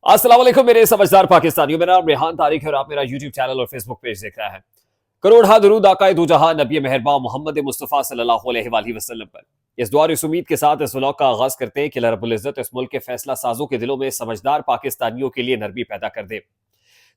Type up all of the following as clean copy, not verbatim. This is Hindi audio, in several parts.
अस्सलाम वालेकुम मेरे समझदार पाकिस्तानियों। मेरा नाम रेहान तारिक है और आप मेरा यूट्यूब चैनल और फेसबुक पेज देख रहे हैं। करोड़ दुरूद आकाए दो जहां नबी मेहरबान मोहम्मद मुस्तफ़ा सल्लल्लाहु अलैहि वसल्लम पर। इस दुआ और इस उम्मीद के साथ इस व्लॉग का आगाज करते हैं कि अल्लाह रब्बुल इज्जत इस मुल्क के फैसला साजों के दिलों में समझदार पाकिस्तानियों के लिए नरमी पैदा कर दे।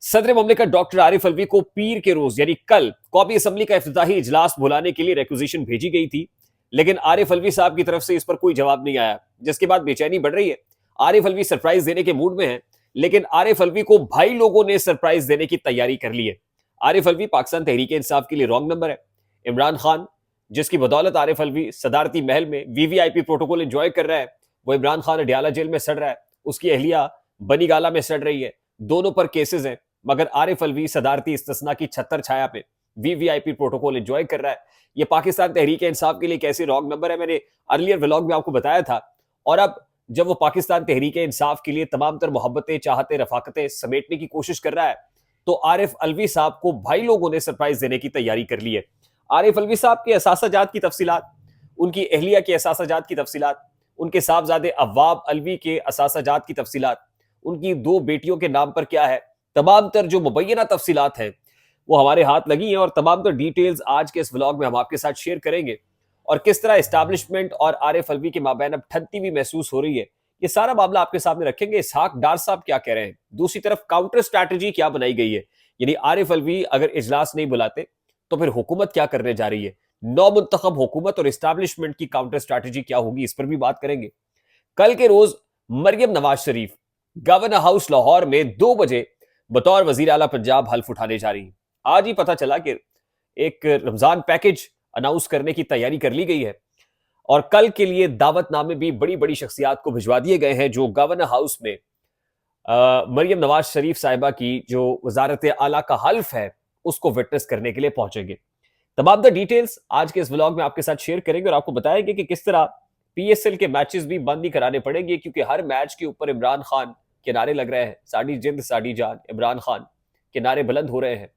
सदर ममलिकत डॉक्टर आरिफ अलवी को पीर के रोज यानी कल कौमी असम्बली का इफ्तिताही इजलास बुलाने के लिए रिक्वेजिशन भेजी गई थी, लेकिन आरिफ अलवी साहब की तरफ से इस पर कोई जवाब नहीं आया, जिसके बाद बेचैनी बढ़ रही है। आरिफ अलवी सरप्राइज देने के मूड में है, लेकिन आरिफ अलवी को भाई लोगों ने सरप्राइज देने की तैयारी कर ली है। आरिफ अलवी पाकिस्तान तहरीक इंसाफ के लिए रॉन्ग नंबर है। इमरान खान, जिसकी बदौलत आरिफ अलवी सदारती महल में वीवीआईपी प्रोटोकॉल एंजॉय कर रहा है, वो इमरान खान अडियाला जेल में सड़ रहा है, उसकी अहलिया बनीगाला में सड़ रही है। दोनों पर केसेस हैं, मगर आरिफ अलवी सदारती इस्तिस्ना की छत्तर छाया पे वीवीआईपी प्रोटोकॉल एंजॉय कर रहा है। ये पाकिस्तान तहरीक इंसाफ के लिए कैसे रॉन्ग नंबर है, मैंने अर्लियर व्लॉग में आपको बताया था। और अब जब वो पाकिस्तान तहरीक इंसाफ के लिए तमाम तर मोहब्बतें, चाहते, रफाकतें समेटने की कोशिश कर रहा है, तो आरिफ अलवी साहब को भाई लोगों ने सरप्राइज देने की तैयारी कर ली है। आरिफ अलवी साहब के असासाजात की तफसीलात, उनकी अहलिया के असासाजात की तफसीलात, उनके साहबजादे अव्वाब अलवी के असासाजात की तफसीलात, उनकी दो बेटियों के नाम पर क्या है, तमाम तर जो मुबैना तफसीलात हैं वो हमारे हाथ लगी हैं और तमाम तर डिटेल्स आज के इस व्लॉग में हम आपके साथ शेयर करेंगे। और किस तरह एस्टैब्लिशमेंट और आरिफ अलवी के माबैन अब ठनती भी महसूस हो रही है, ये सारा मामला आपके सामने रखेंगे। इसहाक डार साहब क्या कह रहे हैं, दूसरी तरफ काउंटर स्ट्रैटेजी क्या बनाई गई है, यानी आरिफ अलवी अगर इजलास नहीं बुलाते तो फिर हुकूमत क्या करने जा रही है, नौ मुंतखब हुकूमत और एस्टैब्लिशमेंट की काउंटर स्ट्रैटेजी क्या होगी, इस पर भी बात करेंगे। कल के रोज मरियम नवाज शरीफ गवर्नर हाउस लाहौर में 2 बजे बतौर वजीर आला पंजाब हल्फ उठाने जा रही है। आज ही पता चला कि एक रमजान पैकेज अनाउंस करने की तैयारी कर ली गई है और कल के लिए दावतनामे भी बड़ी बड़ी शख्सियात को भिजवा दिए गए हैं, जो गवर्नर हाउस में मरियम नवाज शरीफ साहिबा की जो वजारत आला का हल्फ है उसको विटनेस करने के लिए पहुंचेंगे। तमाम द डिटेल्स आज के इस व्लॉग में आपके साथ शेयर करेंगे और आपको बताएंगे कि किस तरह पीएसएल के मैचेस भी बंद नहीं कराने पड़ेंगे, क्योंकि हर मैच के ऊपर इमरान खान के नारे लग रहे हैं, साड़ी जिंद साड़ी जान, इमरान खान के नारे बुलंद हो रहे हैं।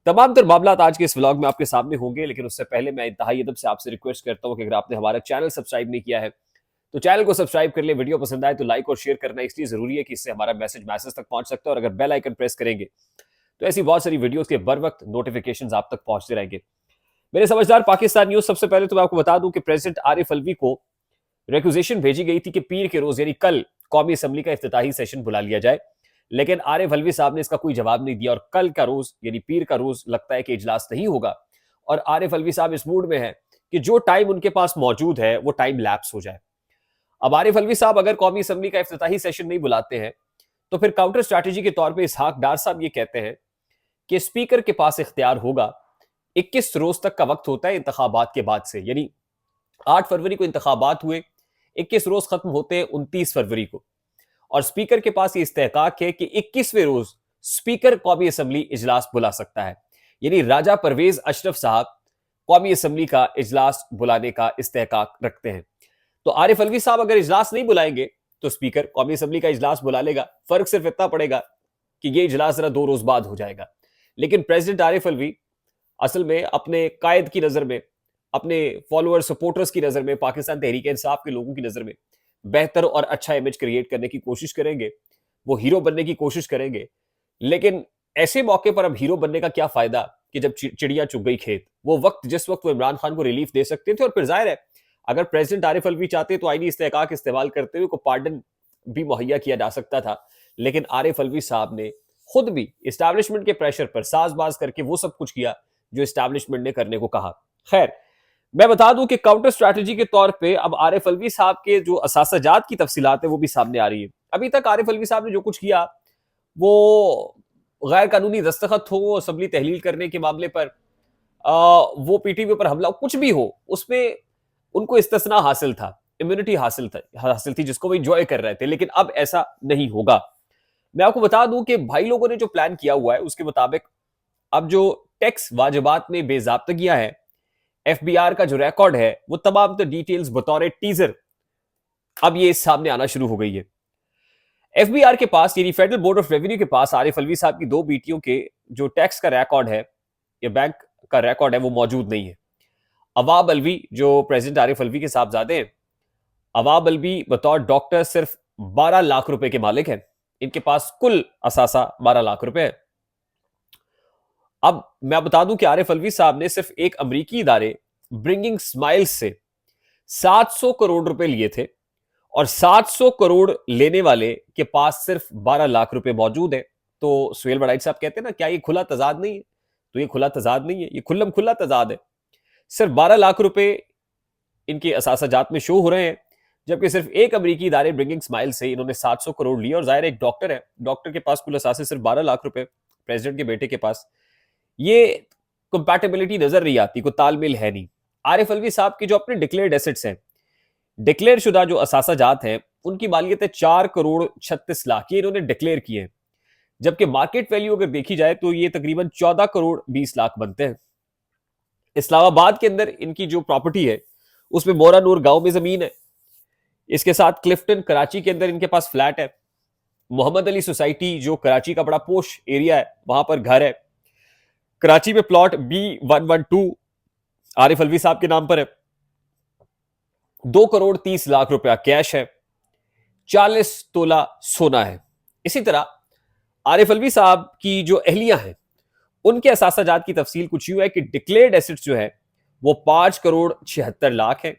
तमाम तर मामला आज के इस व्लॉग में आपके सामने होंगे, लेकिन उससे पहले मैं इंतहाई अदब से आपसे रिक्वेस्ट करता हूं कि अगर आपने हमारा चैनल सब्सक्राइब नहीं किया है तो चैनल को सब्सक्राइब कर ले। वीडियो पसंद आए तो लाइक और शेयर करना इसलिए जरूरी है कि इससे हमारा मैसेज तक पहुंच सकता है, और अगर बेल आइकन प्रेस करेंगे तो ऐसी बहुत सारी वीडियोस के बर वक्त नोटिफिकेशन आप तक पहुंचते रहेंगे। मेरे समझदार पाकिस्तानियों, सबसे पहले तो मैं आपको बता दूं कि प्रेसिडेंट आरिफ अलवी को रिक्वेजिशन भेजी गई थी कि पीर के रोज यानी कल कौमी असम्बली का इफ्तिताही सेशन बुला लिया जाए, लेकिन आरिफ अलवी साहब ने इसका कोई जवाब नहीं दिया और कल का रोज यानी पीर का रोज लगता है कि इजलास नहीं होगा। और आरिफ अलवी साहब इस मूड में है कि जो टाइम उनके पास मौजूद है वो टाइम लैप्स हो जाए। अब आरिफ अलवी साहब अगर कौमी असम्बली का इफ्तिताही सेशन नहीं बुलाते हैं तो फिर काउंटर स्ट्रैटेजी के तौर पर इसहाक डार साहब ये कहते हैं कि स्पीकर के पास इख्तियार होगा, 21 रोज तक का वक्त होता है इंतखाबात के बाद से, यानी 8 फरवरी को इंतखाबात हुए, 21 रोज खत्म होते हैं 29 फरवरी को, और स्पीकर के पास ये इस्तेहकाक है कि 21वें रोज स्पीकर कौमी असम्बली इजलास बुला सकता है, यानी राजा परवेज अशरफ साहब कौमी असम्बली का इजलास बुलाने का इस्तेहकाक रखते हैं। तो आरिफ अलवी साहब अगर इजलास नहीं बुलाएंगे तो स्पीकर कौमी असम्बली का इजलास बुला लेगा। फर्क सिर्फ इतना पड़ेगा कि ये इजलास जरा 2 रोज बाद हो जाएगा। लेकिन प्रेसिडेंट आरिफ अलवी असल में अपने कायद की नजर में, अपने फॉलोअर सपोर्टर्स की नजर में, पाकिस्तान तहरीक इंसाफ के लोगों की नजर में बेहतर और अच्छा इमेज क्रिएट करने की कोशिश करेंगे, वो हीरो बनने की कोशिश करेंगे। लेकिन ऐसे मौके पर अब हीरो बनने का क्या फायदा कि जब चिड़िया चुग गई खेत। वो वक्त जिस वक्त वो इमरान खान को रिलीफ दे सकते थे, और फिर जाहिर है अगर प्रेसिडेंट आरिफ अलवी चाहते तो आईनी इस्तेहकाक इस्तेमाल करते हुए को पार्डन भी मुहैया किया जा सकता था। लेकिन आरिफ अलवी साहब ने खुद भी इस्टेब्लिशमेंट के प्रेशर पर साजबाज करके वो सब कुछ किया जो इस्टेब्लिशमेंट ने करने को कहा। खैर, मैं बता दूं कि काउंटर स्ट्रैटेजी के तौर पे अब आरिफ अलवी साहब के जो असासाजात की तफसीलात है वो भी सामने आ रही है। अभी तक आरिफ अलवी साहब ने जो कुछ किया वो गैर कानूनी दस्तखत हो, असम्बली तहलील करने के मामले पर वो पीटीवी पर हमला, कुछ भी हो, उसमें उनको इस्तिस्ना हासिल था, इम्यूनिटी हासिल थी जिसको वो एंजॉय कर रहे थे। लेकिन अब ऐसा नहीं होगा। मैं आपको बता दूं कि भाई लोगों ने जो प्लान किया हुआ है उसके मुताबिक अब जो टैक्स वाजिबात में बेजाब्तगियां है, एफबीआर का जो रिकॉर्ड है, वो तमाम तो डिटेल्स बतौर टीजर अब ये सामने आना शुरू हो गई है। एफबीआर के पास यानी फेडरल बोर्ड ऑफ रेवेन्यू के पास आरिफ अलवी साहब की 2 बेटियों के जो टैक्स का रिकॉर्ड है या बैंक का रिकॉर्ड है वो मौजूद नहीं है। अवाब अलवी जो प्रेसिडेंट आरिफ अलवी के साहबजादे हैं, अवाब अलवी बतौर डॉक्टर सिर्फ 12 लाख रुपए के मालिक हैं। इनके पास कुल असासा 12 लाख रुपए है। अब मैं बता दूं कि आरिफ अलवी साहब ने सिर्फ एक अमेरिकी इदारे ब्रिंगिंग स्माइल्स से 700 करोड़ रुपए लिए थे, और 700 करोड़ लेने वाले के पास सिर्फ 12 लाख रुपए मौजूद है। तो सुहेल वड़ाइच साहब कहते हैं ना, क्या ये खुला तजाद नहीं है? तो ये खुला तजाद नहीं है, ये खुल्लम खुल्ला तजाद है। सिर्फ 12 लाख रुपए इनके असासाजात में शो हो रहे हैं, जबकि सिर्फ एक अमेरिकी इदारे ब्रिंगिंग स्माइल से इन्होंने 700 करोड़ लिए। और जाहिर एक डॉक्टर है, डॉक्टर के पास कुल असासे सिर्फ 12 लाख रुपए, प्रेसिडेंट के बेटे के पास। ये कंपैटिबिलिटी नजर नहीं आती, कोई तालमेल है नहीं। आरिफ अलवी साहब की जो अपने डिक्लेयर्ड एसेट्स हैं, डिक्लेयर शुदा जो असासाजात हैं, उनकी मालियत है 4 करोड़ 36 लाख, ये इन्होंने डिक्लेयर किए हैं। जबकि मार्केट वैल्यू अगर देखी जाए तो ये तकरीबन 14 करोड़ 20 लाख बनते हैं। इस्लामाबाद के अंदर इनकी जो प्रॉपर्टी है उसमें मोरा नूर गांव में जमीन है। इसके साथ क्लिफ्टन कराची के अंदर इनके पास फ्लैट है। मोहम्मद अली सोसाइटी जो कराची का बड़ा पोश एरिया है, वहां पर घर है। कराची में प्लॉट B112 आरिफ अलवी साहब के नाम पर है। 2 करोड़ 30 लाख रुपया कैश है। 40 तोला सोना है। इसी तरह आरिफ अलवी साहब की जो अहलियां हैं, उनके असासाजात की तफसील कुछ यूं है कि डिक्लेयर्ड एसेट्स जो है वो 5 करोड़ 76 लाख है।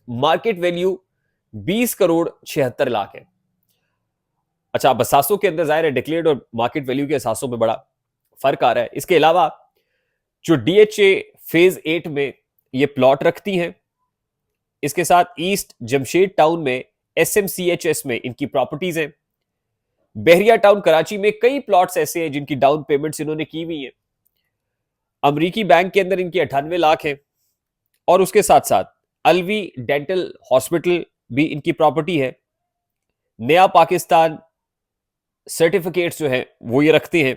मार्केट वैल्यू 20 करोड़ 76 लाख है। अच्छा, अब असासों के अंदर जाहिर है डिक्लेयर्ड और मार्केट वैल्यू के असासों में बड़ा फर्क आ रहा है। इसके अलावा जो DHA फेज 8 में ये प्लॉट रखती हैं, इसके साथ ईस्ट जमशेद टाउन में SMCHS में इनकी प्रॉपर्टीज हैं। बहरिया टाउन कराची में कई प्लॉट्स ऐसे हैं जिनकी डाउन पेमेंट्स इन्होंने की हुई है। अमरीकी बैंक के अंदर इनकी 98 लाख है। और उसके साथ साथ अलवी डेंटल हॉस्पिटल भी इनकी प्रॉपर्टी है। नया पाकिस्तान सर्टिफिकेट्स जो है वो ये रखते हैं।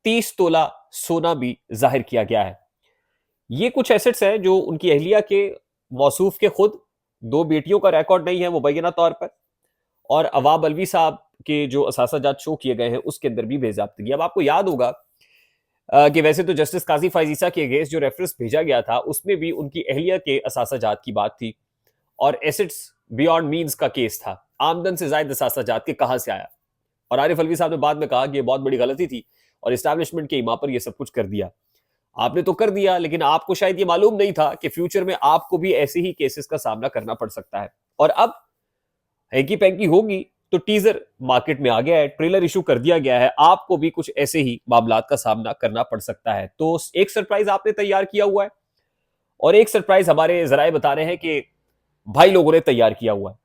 30 तोला सोना भी जाहिर किया गया है। ये कुछ एसेट्स हैं जो उनकी अहलिया के मौसूफ के खुद, 2 बेटियों का रिकॉर्ड नहीं है मुबैना तौर पर, और अवाब अलवी साहब के जो असासाजात शो किए गए हैं उसके अंदर भी बेजाब्तगी। अब आपको याद होगा कि वैसे तो जस्टिस काजी फाइजीसा के अगेंस्ट जो रेफरेंस भेजा गया था उसमें भी उनकी अहलिया के असासाजात की बात थी, और एसेट्स बियॉन्ड मीन्स का केस था। आमदन से जायद असासाजात के कहां से आया? और आरिफ अलवी साहब ने बाद में कहा कि यह बहुत बड़ी गलती थी और इस्टेब्लिशमेंट के इमा पर यह सब कुछ कर दिया। आपने तो कर दिया, लेकिन आपको शायद ये मालूम नहीं था कि फ्यूचर में आपको भी ऐसे ही केसेस का सामना करना पड़ सकता है। और अब हैंकी पैंकी होगी तो टीजर मार्केट में आ गया है, ट्रेलर इशू कर दिया गया है, आपको भी कुछ ऐसे ही मामलात का सामना करना पड़ सकता है। तो एक सरप्राइज आपने तैयार किया हुआ है, और एक सरप्राइज हमारे जराए बता रहे हैं कि भाई लोगों ने तैयार किया हुआ है।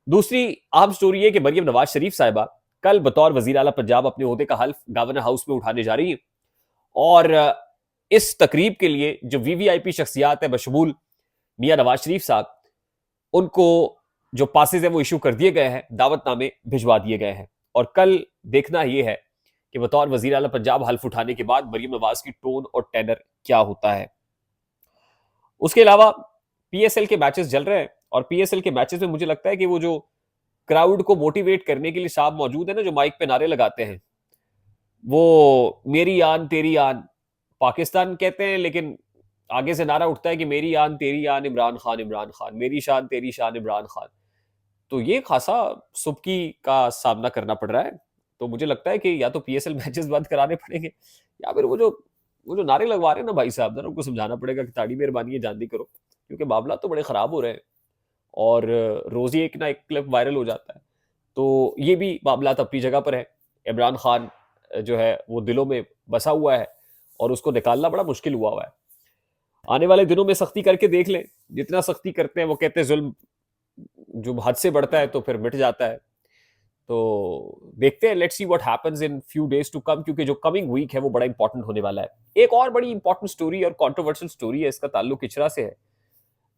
दूसरी अहम स्टोरी है कि मरियम नवाज शरीफ साहिबा कल बतौर वजीर आला पंजाब अपने ओहदे का हल्फ गवर्नर हाउस में उठाने जा रही है, और इस तकरीब के लिए जो VVIP शख्सियात है बशमूल मियां नवाज शरीफ साहब, उनको जो पासेज है वो इशू कर दिए गए हैं, दावतनामे भिजवा दिए गए हैं। और कल देखना यह है कि बतौर वजीर आला पंजाब हल्फ उठाने के बाद मरियम नवाज की टोन और टेनर क्या होता है। उसके अलावा PSL के मैचेस चल रहे हैं, और PSL के मैचेस में मुझे लगता है कि वो जो क्राउड को मोटिवेट करने के लिए साहब मौजूद है ना, जो माइक पे नारे लगाते हैं, वो मेरी आन तेरी आन पाकिस्तान कहते हैं, लेकिन आगे से नारा उठता है कि मेरी आन तेरी आन इमरान खान, इमरान खान, मेरी शान तेरी शान इमरान खान। तो ये खासा सुबकी का सामना करना पड़ रहा है। तो मुझे लगता है कि या तो PSL मैचेस बंद कराने पड़ेंगे, या फिर वो जो नारे लगवा रहे हैं ना भाई साहब, जरा उनको समझाना पड़ेगा कि ताड़ी मेहरबानी है जान दी करो, क्योंकि मामला तो बड़े खराब हो रहे हैं और रोज ही एक ना एक क्लिप वायरल हो जाता है। तो ये भी मामला अपनी जगह पर है। इमरान खान जो है वो दिलों में बसा हुआ है और उसको निकालना बड़ा मुश्किल हुआ है। आने वाले दिनों में सख्ती करके देख लें, जितना सख्ती करते हैं वो कहते हैं जुल्म जो हद से बढ़ता है तो फिर मिट जाता है। तो देखते हैं, let's see what happens in few days to come, क्योंकि जो कमिंग वीक है वो बड़ा इंपॉर्टेंट होने वाला है। एक और बड़ी इंपॉर्टेंट स्टोरी और कंट्रोवर्शियल स्टोरी है, इसका ताल्लुक इचरा से है।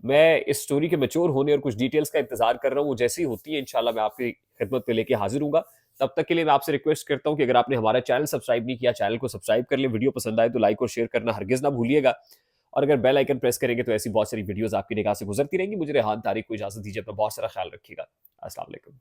मैं इस स्टोरी के मैच्योर होने और कुछ डिटेल्स का इंतजार कर रहा हूँ, वो जैसी होती है इंशाल्लाह मैं आपकी खिदमत पे लेके हाजिर हूँ। तब तक के लिए मैं आपसे रिक्वेस्ट करता हूँ कि अगर आपने हमारा चैनल सब्सक्राइब नहीं किया, चैनल को सब्सक्राइब कर ले। वीडियो पसंद आए तो लाइक और शेयर करना हरगिज ना भूलिएगा, और अगर बेल आइकन प्रेस करेंगे तो ऐसी बहुत सारी वीडियोस आपकी निगाह से गुजरती रहेंगी। मुझे रेहान तारिक को इजाजत दीजिए, अपना बहुत सारा ख्याल रखिएगा। अस्सलाम वालेकुम।